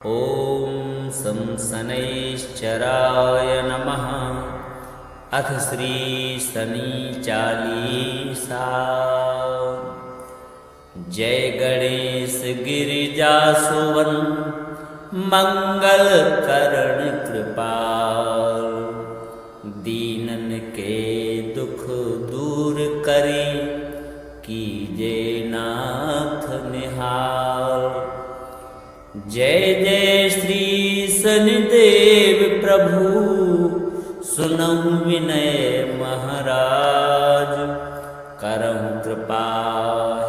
ॐ सं शनैश्चराय नमः। अथ श्री शनि चालीसा। जय गणेश गिरिजासुवन मंगल करण कृपाल। दीनन के दुख दूर करी कीजे नाथ निहाल। जय जय श्री शनिदेव प्रभु सुनहु विनय महाराज। करहु कृपा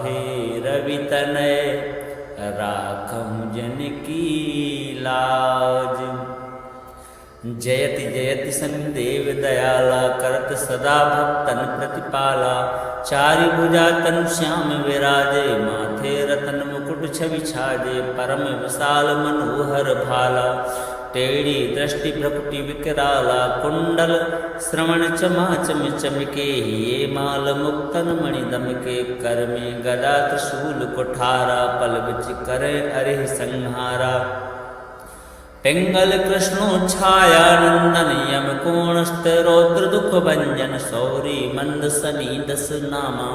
हे रवि तनय राखहु जन की लाज। जयति जयति शनिदेव दयाला करत सदा भक्तन प्रतिपाला। चारि भुजा तनु श्याम विराजे माथे रतन मुकुट छवि छाजे। परम विशाल मनोहर भाला टेढ़ी दृष्टि भ्रकुटि विकराला। कुंडल श्रवण चमा चम चमके ये माल मुक्तन मणि दमके। कर में गदा त्रिशूल कुठारा पल बिच करे अरे संहारा। पिंगल कृष्णो छाया नंदन यम कोणस्थ रौद्र दुख भंजन। सौरी मंद सनी दस नामा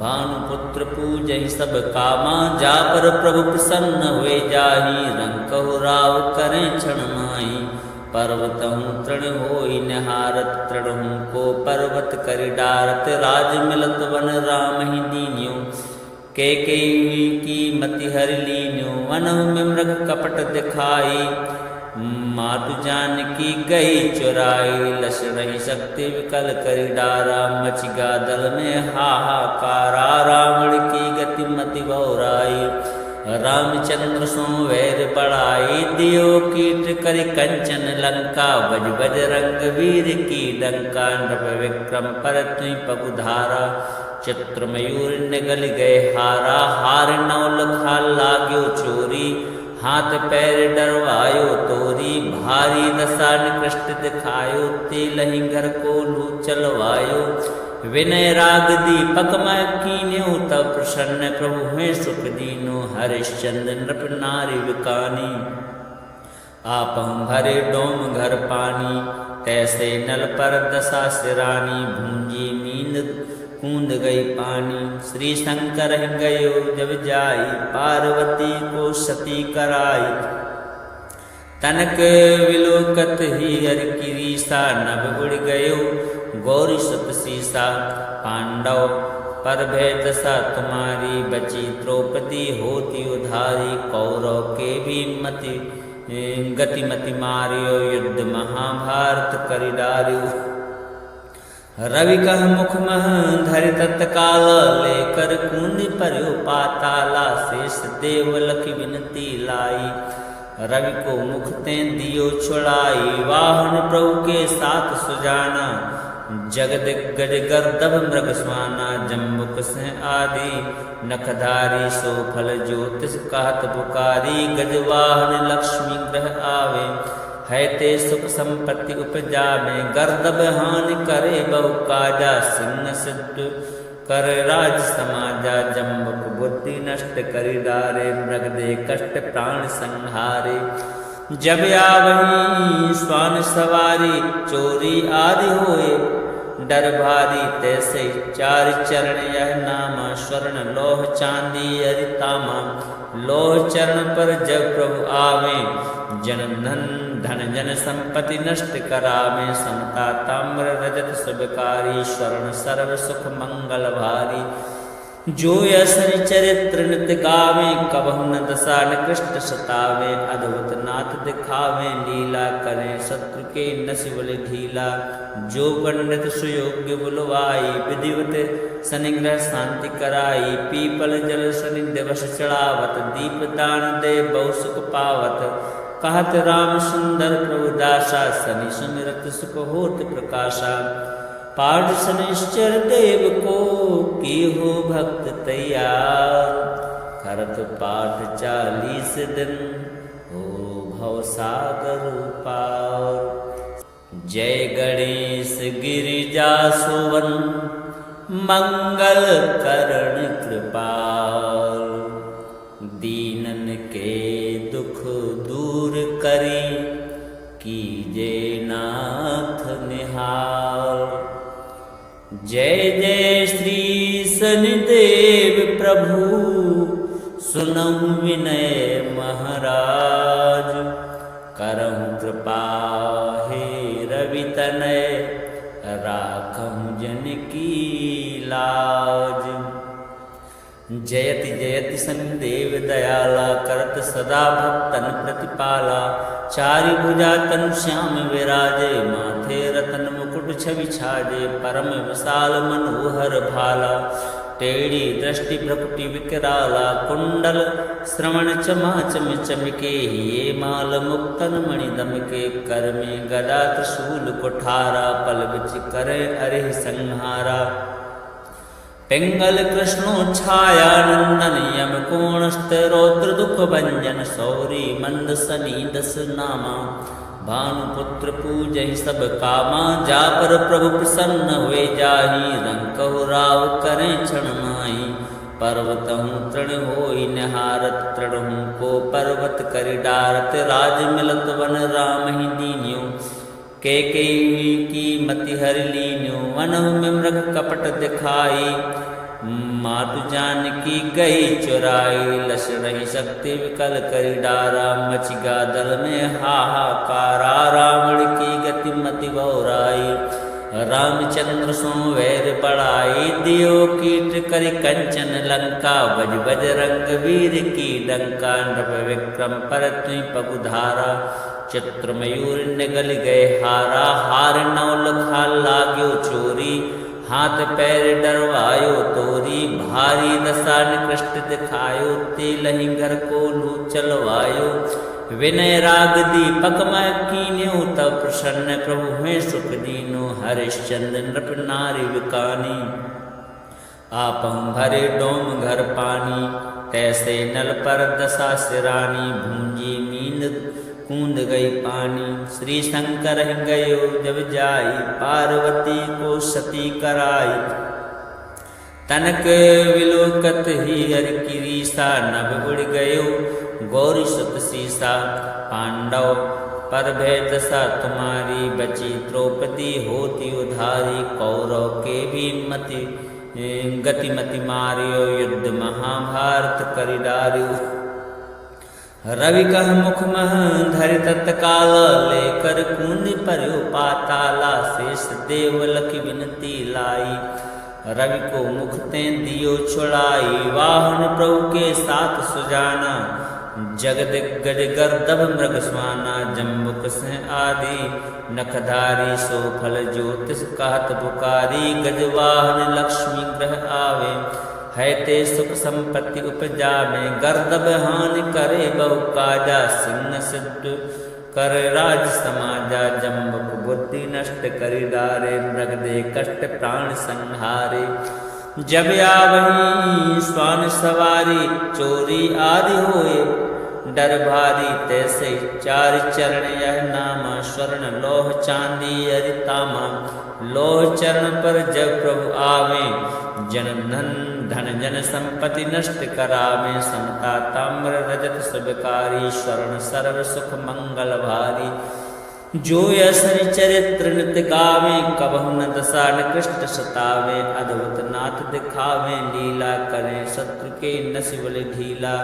भानुपुत्र पूजहि सब कामा। जा पर प्रभु प्रसन्न हुए जाहि रंकहु राव करें क्षण माहि। पर्वतहु तृण होई निहारत तृणहु को पर्वत करि डारत। राज मिलत वन राम ही दीन्यो कैकेयी की मति हरि लीन्यो। वनहु में मृग कपट दिखाई मातु जानकी गई चुराई। लश रही शक्ति विकल करि डारा मच गा दल में हाहाकारा। रावण की गति मति बहुराई रामचंद्र सो वैर बढ़ाई। दियो कीट करि कंचन लंका बज बज रंग वीर की डंका। नृप विक्रम पर तुई पगुधारा चित्र मयूर निगल गए हारा। हार नौ लखा लाग्यो चोरी हाथ पैर डरवायो तोरी। भारी दशा निकृष्ट दिखायो तेलहि घर को लू चलवायो। विनय राग दीपक मैं कीन्यो तब प्रसन्न प्रभु हैं सुख दीनो। हरिश्चंद्र नृप नारी विकानी आपहु भरे डोम घर पानी। तैसे नल पर दशा सिरानी भूंजी मींद कूद गई पानी। श्री शंकर गयो जब जाई पार्वती को सती कराई। तनक विलोकत ही हर की रीसा नभ उड़ गयो गौरी सत सीसा। पांडव पर भय दशा तुम्हारी बची द्रौपदी होती उधारी। कौरव के भी मति गतिमति मारियो युद्ध महाभारत करि डारियो। रवि कह मुख मह धरि तत्काल लेकर कुंडी पर्यो पाताला। शेष देव लखि विनती लाई रवि को मुख ते दियो छुड़ाई। वाहन प्रभु के साथ सुजाना जगद गज गर्दभ मृग स्वाना। जम्बुक से आदि नखधारी सो फल ज्योतिष कहत पुकारी। गजवाहन लक्ष्मी ग्रह आवे है ते सुख संपत्ति उपजावे। गर्दभ हानि करे बहु काजा सिंह सिद्ध कर राज समाजा। जम्बुक बुद्धि नष्ट करि डारे मृग दे कष्ट प्राण संहारे। जब आवही स्वान सवारी चोरी आदि होए डर भारी। तैसे चार चरण यह नामा स्वर्ण लोह चांदी अरितामा। लोह चरण पर जब प्रभु आवे जन धन जन संपत्ति नष्ट करावे। समता ताम्र रजत शुभकारी स्वर्ण सर्व सुख मंगल भारी। जो यसनि चरित्र नित गावे कबहु न दशा निकृष्ट सतावे। अद्भुत नाथ दिखावे लीला करें शत्रु के नसि बल ढीला। जो पंडित सुयोग्य बुलवाई विधिवत शनिग्रह शांति कराई। पीपल जल शनि दिवस चढ़ावत दीप दान दे बहु सुख पावत। कहत राम सुंदर प्रभु दासा शनि सुमिरत सुख होत प्रकाशा। पाठ शनिश्चर देव को की हो भक्त तैयार। करत पाठ 40 दिन हो भव सागर पार। जय गणेश गिरिजासुवन मंगल करण कृपाल। दीनन के दुख दूर दूर करी, कीजे नाथ निहाल। जय जय श्री शनिदेव प्रभु, सुनहु विनय महाराज। करहु कृपा हे रवि तनय, राखहु जन की लाज। जयति जयति शनिदेव दयाला, करत सदा भक्तन प्रतिपाला। चारि भुजा तनु श्याम विराजे, माथे रतन मुकुट छवि छाजे। परम विशाल मनोहर भाला, टेढ़ी दृष्टि भ्रकुटि विकराला। कुंडल श्रवण चमा चम चमके, ये माल मुक्तन मणि दमके। कर में गदा त्रिशूल कुठारा, पल बिच करे अरे संहारा। पिंगल कृष्णो छाया नंदन, यम कोणस्थ रौद्र दुख भंजन। सौरी मंद सनी दस नामा, भानुपुत्र पूजहि सब कामा। जा पर प्रभु प्रसन्न हुए जाहि, रंकहु राव करें क्षण माहि। पर्वतहु तृण होई निहारत, तृणहु को पर्वत करि डारत। राज मिलत वन राम ही दीन्यो, कैकेयी की मति हरि लीन्यो। वनहु में मृग कपट दिखाई, मातु जानकी गई चुराई। लस रही शक्ति विकल करि डारा, मचिगा दल में हाहाकारा। रावण की गति मति बहुराई, रामचंद्र सो वैर बढ़ाई। दियो कीट करि कंचन लंका, बज बज रंग वीर की डंका। नृप विक्रम पर तुई पगुधारा, चित्र मयूर निगल गए हारा। हार नौ लखा लाग्यो चोरी, हाथ पैर डरवायो तोरी। भारी दशा निकृष्ट दिखायो, तेलहि घर को लू चलवायो। विनय राग दीपक मैं कीन्यो, तब प्रसन्न प्रभु हैं सुख दीनो। हरिश्चंद्र नृप नारी विकानी, आपहु भरे डोम घर पानी। तैसे नल पर दशा सिरानी, भूंजी मींद कूद गई पानी। श्री शंकर गयो जब जाई, पार्वती को सती कराई। तनक विलोकत ही हरि की रीसा, नभ उड़ गयो गौरी सुत सीसा। पांडव पर भय दशा तुम्हारी, बची द्रौपदी होती उधारी। कौरव के भी मति गतिमति मारियो, युद्ध महाभारत करि डारियो। रवि कह मुख मह धरि तत्काल, लेकर कूंद पर्यो पाताला। शेष देव लखि विनती लाई, रवि को मुख ते दियो छुड़ाई। वाहन प्रभु के साथ सुजाना, जगद गज गर्दभ मृग स्वाना। जम्बुक से आदि नखधारी, सो फल ज्योतिष कहत पुकारी। गजवाहन लक्ष्मी ग्रह आवे, है ते सुख संपत्ति उपजावे। गर्दभ हानि करे बहु काजा, सिंह सिद्ध कर राज समाजा। जम्बुक बुद्धि नष्ट करि डारे, मृग दे कष्ट प्राण संहारे। जब आवही स्वान सवारी, चोरी आदि होए डर भारी। तैसे चार चरण यह नामा, स्वर्ण लोह चांदी अरितामा। लोह चरण पर जब प्रभु आवे, जन धन जन संपत्ति नष्ट करावे। समता ताम्र रजत सबकारी, स्वर्ण सर्व सुख मंगल भारी। जो यसनि चरित्र नित गावे, कबहु न दशा निकृष्ट सतावे। अद्भुत नाथ दिखावे लीला, करें शत्रु के नसिबल ढीला।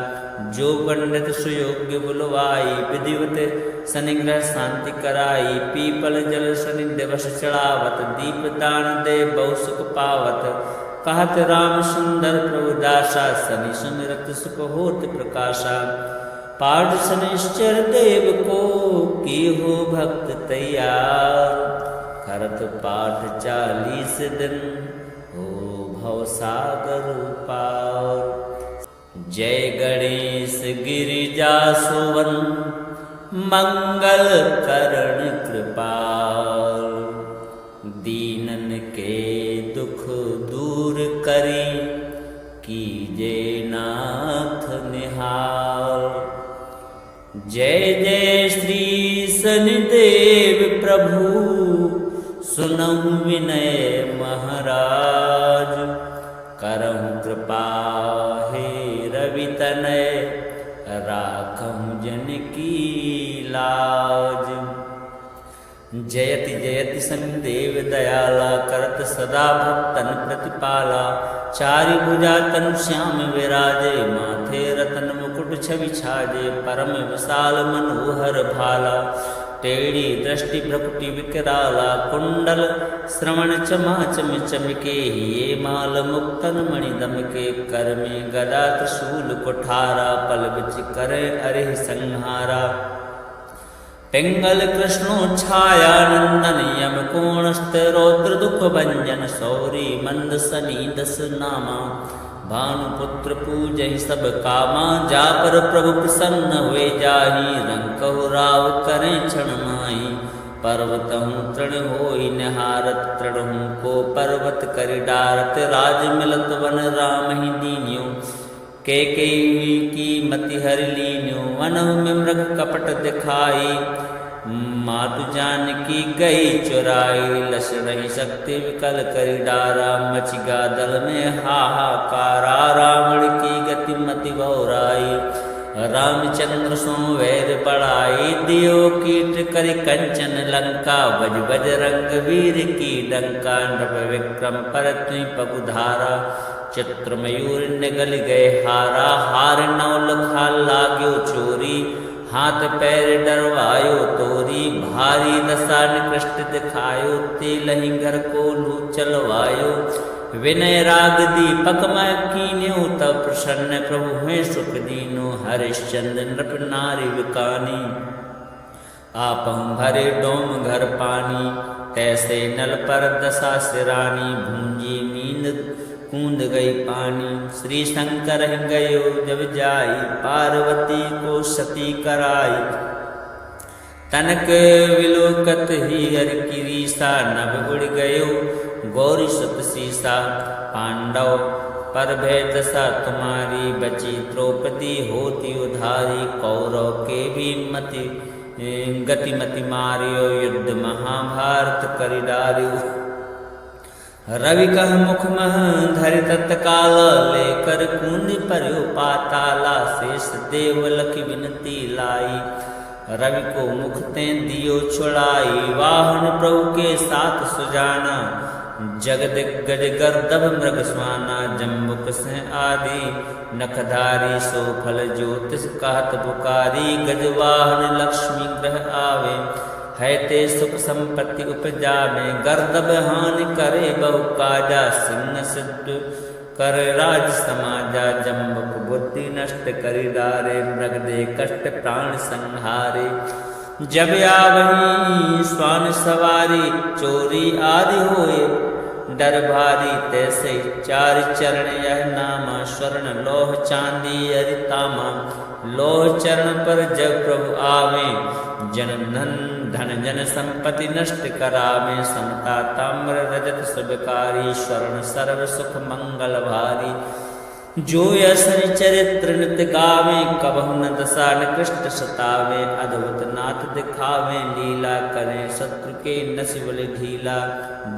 जो पंडित सुयोग्य बुलवाई, विधिवत शनिग्रह शांति कराई। पीपल जल शनि दिवस चढ़ावत, दीप दान दे बहु सुख पावत। कहत राम सुंदर प्रभु दासा, शनि सुमिरत सुख होत प्रकाशा। पाठ शनिश्चर देव को की हो भक्त तैयार। करत पाठ 40 दिन, हो भव सागर पार। जय गणेश गिरिजा सुवन, मंगल करण कृपाल। दीनन के दुख दूर करी, कीजे नाथ निहाल। जय जय श्री शनिदेव प्रभु, सुनहु विनय महाराज। करहु कृपा हे रवि तनय, राखहु जन की लाज। जयति जयति सन्देव दयाला करत सदा भक्तन प्रतिपाला। चारि भुजा तनु श्याम विराजे माथे रतन मुकुट छवि छाजे। परम विशाल मनोहर भाला टेढ़ी दृष्टि भ्रकुटि विकराला। कुंडल श्रवण चमाचम चमके ये माल मुक्तन मणि दमके। कर में गदा त्रिशूल कुठारा पल बिच करे अरिह संहारा। पिंगल कृष्णो छाया नंदन यम कोणस्थ रौद्र दुख भंजन। सौरी मंद सनी दस नामा भानुपुत्र पूजहि सब कामा। जा पर प्रभु प्रसन्न हुए जाहि रंकहु राव करें क्षण माहि। पर्वतहु तृण होई निहारत तृणहु को पर्वत करि डारत। राज मिलत वन राम ही दीन्यो कैकेयी की मति हरि लीन्यो। वनहु में मृग कपट दिखाई मातु जानकी गई चुराई। लस रही शक्ति विकल करि डारा मचि गा दल में हाहाकारा। रावण की गति मति बहुराई रामचंद्र सो वैर बढ़ाई। दियो कीट करि कंचन लंका बज बज रंग वीर की डंका। नृप विक्रम पर तुई पगुधारा चित्र मयूर निगल गए हारा। हार नौ लखा लाग्यो चोरी हाथ पैर डरवायो तोरी। भारी दशा निकृष्ट दिखायो तेलहि घर को लू चलवायो। विनय राग दीपक मैं कीन्यो तब प्रसन्न प्रभु हुए सुख दीनो। हरिश्चंद्र नृप नारी विकानी आपहु भरे डोम घर पानी। तैसे नल पर दशा सिरानी भूंजी नींद कूद गई पानी। श्री शंकर गयो जब जाई पार्वती को सती कराई। तनक विलोकत ही हर की रीसा नभ उड़ गयो गौरी सत सीसा। पांडव पर भय दशा तुम्हारी बची द्रौपदी होती उधारी। कौरव के भी मति गतिमति मारियो युद्ध महाभारत करि डारियो। रवि कह मुख मह धरि तत्काल लेकर कूद पर्यो पाताला। शेष देव लखि विनती लाई रवि को मुख ते दियो छुड़ाई। वाहन प्रभु के साथ सुजाना जगद गज गर्दभ मृग स्वाना। जम्बुक सिंह आदि नखधारी सो फल ज्योतिष कहत पुकारी। गजवाहन लक्ष्मी ग्रह आवे है ते सुख संपत्ति उपजावे। गर्दभ हानि करे बहु काजा सिंह सिद्ध कर राज समाजा। जम्बुक बुद्धि नष्ट करि डारे मृग दे कष्ट प्राण संहारे। जब आवही स्वान सवारी चोरी आदि होए डर भारी। तैसे चार चरण यह नामा स्वर्ण लोह चांदी अरितामा। लोह चरण पर जब प्रभु आवे जन धन जन संपत्ति नष्ट करावे। समता ताम्र रजत सुबकारी स्वर्ण सर्व सुख मंगल भारी। जो यशनि चरित्र नित गावे कबहु न दशा निकृष्ट सतावे। अद्भुत नाथ दिखावे लीला करें शत्रु के नसिबल ढीला।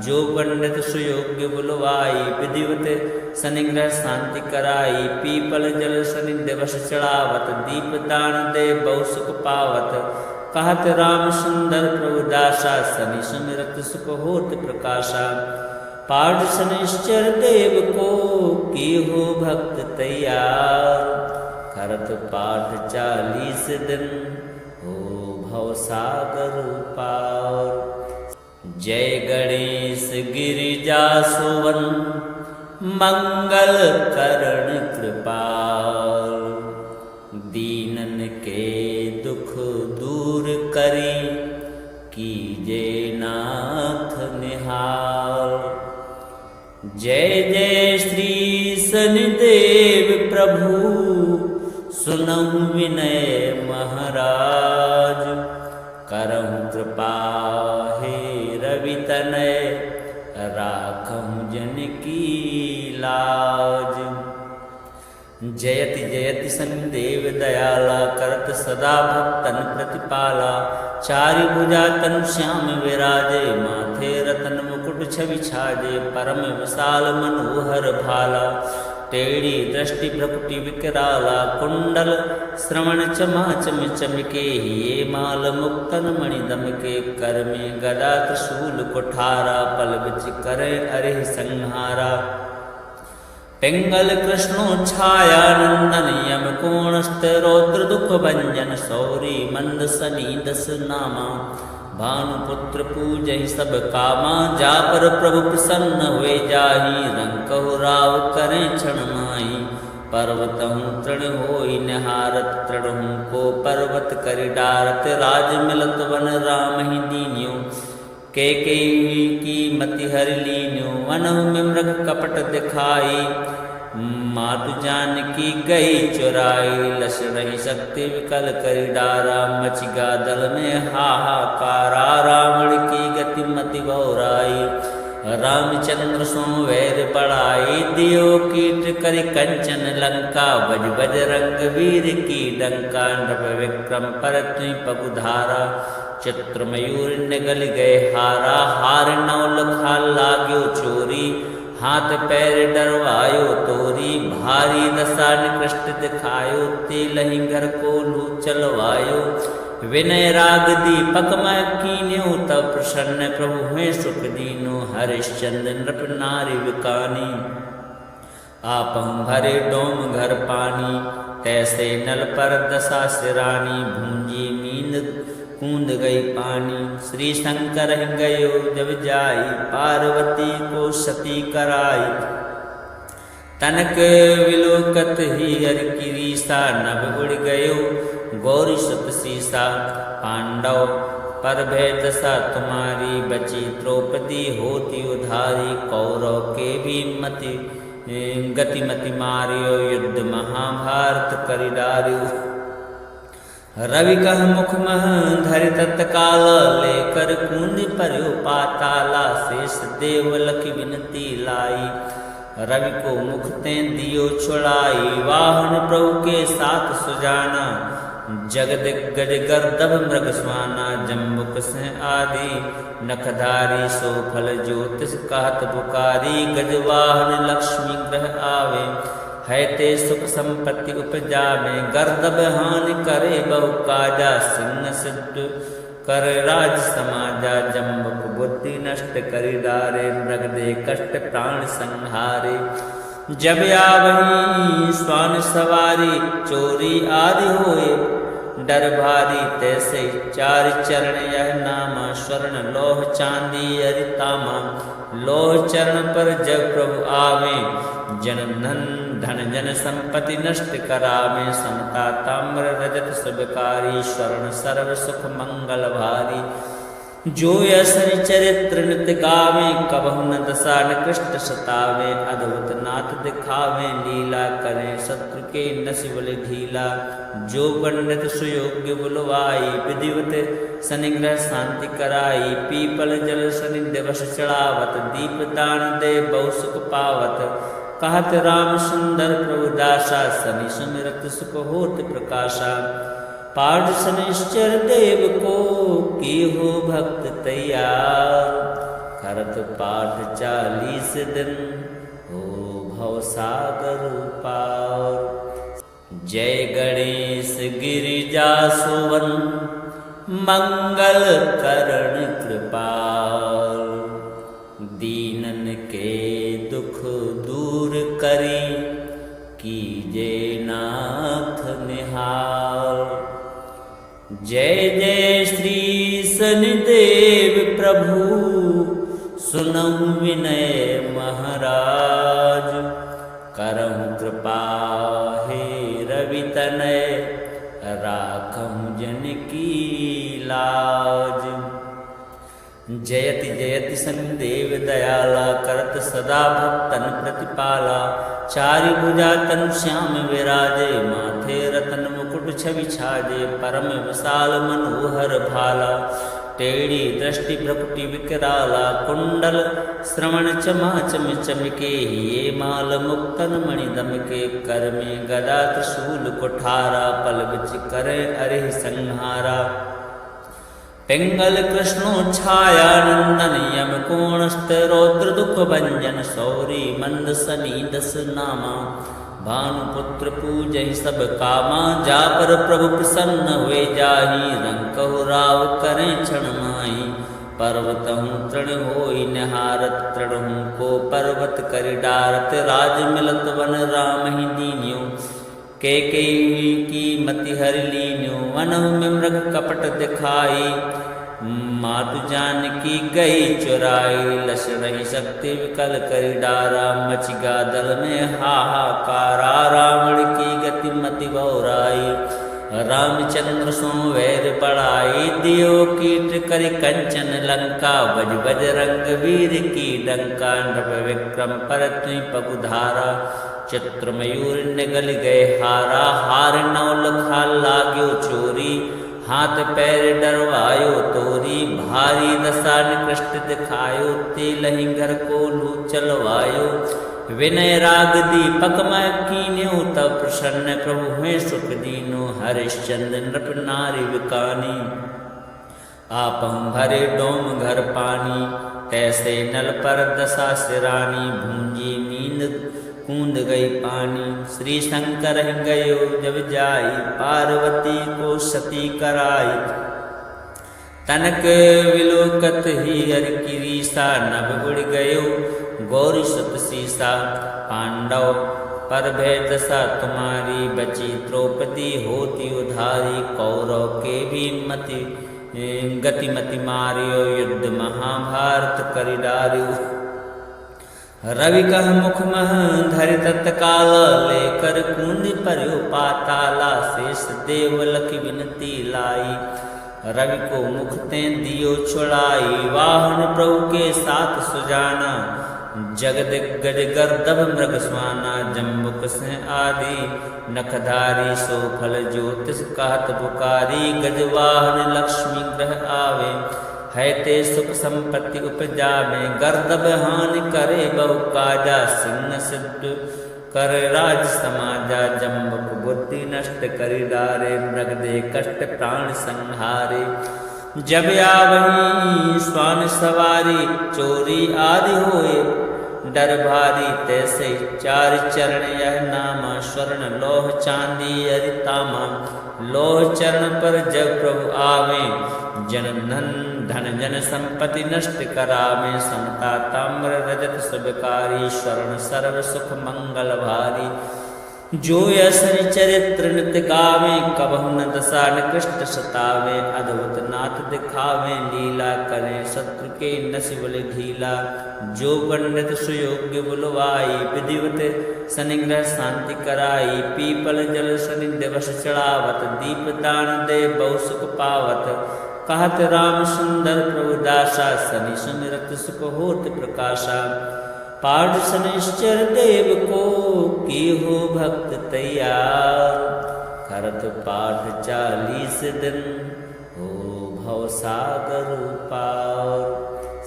जो पंडित सुयोग्य बुलवाई विधिवत शनिग्रह शांति कराई। पीपल जल शनि दिवस चढ़ावत दीप दान दे बहु सुख पावत। कहत राम सुंदर प्रभु दासा शनि सुमिरत सुख होत प्रकाशा। पाठ शनिश्चर देव को की हो भक्त तैयार। करत पाठ 40 दिन हो भव सागर पार। जय गणेश गिरिजा सुवन मंगल करण कृपाल। दीनन के दुख दूर करी कीजे नाथ निहाल। जय जय श्री शनिदेव प्रभु सुनहु विनय महाराज। करहु कृपा हे रवि तनय राखहु जन की लाज। जयति जयति शनिदेव दयाला करत सदा भक्तन प्रतिपाला। चारि भुजा तनु श्याम विराजे माथे रतन मुकुट छवि छाजे। परम विशाल मनोहर भाला टेढ़ी दृष्टि भ्रकुटि विकराला, कुंडल श्रवण चमा चम चमके, ये माल मुक्तन मणि दमके, कर में गदा त्रिशूल कुठारा, पल बिच करे अरिह संहारा। पिंगल कृष्णो छाया नंदन, यम कोणस्थ रौद्र दुख भंजन, सौरी मंद सनी दस नामा, भानुपुत्र पूजहि सब कामा, जा पर प्रभु प्रसन्न हुए जाहि, रंकहु राव करें क्षण माहि। पर्वतहु तृण होई निहारत, तृणहु को पर्वत करि डारत, राज मिलत वन राम ही दीन्यो, कैकेयी की मति हरि लीन्यो, वनहु में मृग कपट दिखाई, मातु जानकी गई चुराई, लस रही शक्ति विकल करि डारा, मचिगा दल में हाहाकारा, रावण की गति मति बहुराई, रामचंद्र सो वैर बढ़ाई, दियो कीट करि कंचन लंका, बज बजरंग वीर की डंका, नभ विक्रम पर तुई पगुधारा, चित्र मयूर निगल गए हारा, हार नौ लखा लाग्यो चोरी, हाथ पैर डरवायो तोरी, भारी दशा निकृष्ट दिखायो, तेलहि घर को लू चलवायो, विनय राग दीपक मैं कीन्यो, तब प्रसन्न प्रभु हुए सुख दीनो, हरिश्चंद्र नृप नारी विकानी, आपहु भरे डोम घर पानी, तैसे नल पर दशा सिरानी, भूंजी नींद कूद गई पानी, श्री शंकर गयो जब जाई, पार्वती को सती कराई, तनक विलोकत ही हर की रीसा, नभ उड़ गयो गौरी सत सीसा, पांडव पर भय दशा तुम्हारी, बची द्रौपदी होती उधारी, कौरव के भी मति गतिमति मारियो, युद्ध महाभारत करि डारियो, रवि कह मुख मह धरि तत्काल, लेकर कूद पर्यो पाताला, शेष देव लखि विनती लाई, रवि को मुख ते दियो छुड़ाई, वाहन प्रभु के साथ सुजाना, जगदिग्गज गर्दभ मृग स्वाना, जम्बुक से आदि नखधारी, सो फल ज्योतिष कहत पुकारी, गजवाहन लक्ष्मी ग्रह आवे, है ते सुख संपत्ति उपजावे, गर्दभ हानि करे बहु काजा, सिंह सिद्ध कर राज समाजा, जम्बुक बुद्धि नष्ट करि डारे, मृग दे कष्ट प्राण संहारे, जब आवही स्वान सवारी, चोरी आदि होए डर भारी, तैसे चार चरण यह नामा, स्वर्ण लोह चांदी अरितामा, लोह चरण पर जब प्रभु आवे, जन धन जन संपत्ति नष्ट करावे, समता ताम्र रजत सबकारी, स्वर्ण सर्व सुख मंगल भारी, जो यसनि चरित्र नित गावे, कबहु न दशा निकृष्ट सतावे, अद्भुत नाथ दिखावे, लीला करें शत्रु के नसिबल ढीला, जो पंडित सुयोग्य बुलवाई, विधिवत शनिग्रह शांति कराई, पीपल जल शनि दिवस चढ़ावत, दीप दान दे बहु सुख पावत, कहत राम सुंदर प्रभु दासा, शनि सुमिरत सुख होत प्रकाशा, पाठ शनिश्चर देव को की हो भक्त तैयार, करत पाठ 40 दिन हो भव सागर पार। जय गणेश गिरिजा सुवन, मंगल करण कृपाल, दीनन के दुख दूर करी, कीजे नाथ निहाल। जय जय श्री शनिदेव प्रभु, सुनहु विनय महाराज, करहु कृपा हे रवि तनय, राखहु जन की लाज। जयति जयति शनिदेव दयाला, करत सदा भक्तन प्रतिपाला, चारि भुजा तनु श्याम विराजे, माथे रतन मुकुट छवि छाजे, परम विशाल मनोहर भाला, टेढ़ी दृष्टि भ्रकुटि विकराला, कुंडल श्रवण चमा चम चमके, ये माल मुक्तन मणि दमके, कर में गदा त्रिशूल कुठारा, पल बिच करे अरिह संहारा। पिंगल कृष्णो छाया नंदन यम कोणस्थ रौद्र दुख भंजन सौरी मंद सनी दस नामा भानुपुत्र पूजहि सब कामा जा पर प्रभु प्रसन्न हुए जाहि रंकहु राव करें क्षण माहि पर्वतहु तृण होई निहारत तृणहु को पर्वत करि डारत राज मिलत वन राम ही दीन्यो कैकेयी की मति हरि लीन्यो वनहु में मृग कपट दिखाई मातु जानकी गई चुराई लक्ष्मण शक्ति विकल करि डारा मचिगा दल में हाहाकारा रावण की गति मति बौराई रामचंद्र सो वैर पढ़ाई दियो कीट करि कंचन लंका बज बज रंग वीर की डंका नभ विक्रम पर तुई पगुधारा चित्र मयूर निगल गए हारा हार नौल खा लाग्यो चोरी हाथ पैर डरवायो तोरी भारी दशा निकृष्ट दिखायो तेलहि घर को लू चलवायो विनय राग दीपक मैं कीन्यो तब प्रसन्न प्रभु हुए सुख दीनो हरिश्चंद्र नृप नारी विकानी आपहु भरे डोम घर पानी तैसे नल पर दशा सिरानी भूंजी नींद कूद गई पानी श्री शंकर गयो जब जाई पार्वती को सती कराई तनक विलोकत ही हर किरीसा नभ उड़ गयो गौरी सुत सीसा पांडव पर भय दशा तुम्हारी बची द्रौपदी होती उधारी कौरव के भी मति गतिमति मारियो युद्ध महाभारत करि डारियो रवि कह मुख मह धरि तत्काल लेकर कूंदी पर्यो पाताला शेष देव लख विनती लाई रवि को मुख ते दियो छुड़ाई वाहन प्रभु के साथ सुजाना जगद गज गर्दभ मृग स्वाना जम्बुक से आदि नखधारी सो फल ज्योतिष कहत पुकारी गजवाहन लक्ष्मी ग्रह आवे है ते सुख संपत्ति उपजा में गर्दभ हानि करे बहु काजा सिंह सिद्ध कर राज समाजा जम्बुक बुद्धि नष्ट करि डारे मृग दे कष्ट प्राण संहारे जब आवही स्वान सवारी चोरी आदि होए डर भारी तैसे चार चरण यह नामा स्वर्ण लोह चांदी अरितामा लोह चरण पर जब प्रभु आवे जन धन जन संपत्ति नष्ट करावे समता ताम्र रजत सबकारी स्वर्ण सर्व सुख मंगल भारी जो असरि चरित्र नित्य गावे कबहु न दशा निकृष्ट सतावे अद्भुत नाथ दिखावे लीला करे शत्रु के नसिबल ढीला जो पंडित सुयोग्य बुलवाई विधिवत सनिग्रह शांति कराई पीपल जल शनि दिवस चढ़ावत दीप दान दे बहु सुख पावत कहत राम सुंदर प्रभु दासा शनि सुमिरत सुख होत प्रकाशा पाठ शनिश्चर देव को की हो भक्त तैयार करत पाठ 40 दिन हो भव सागर पार।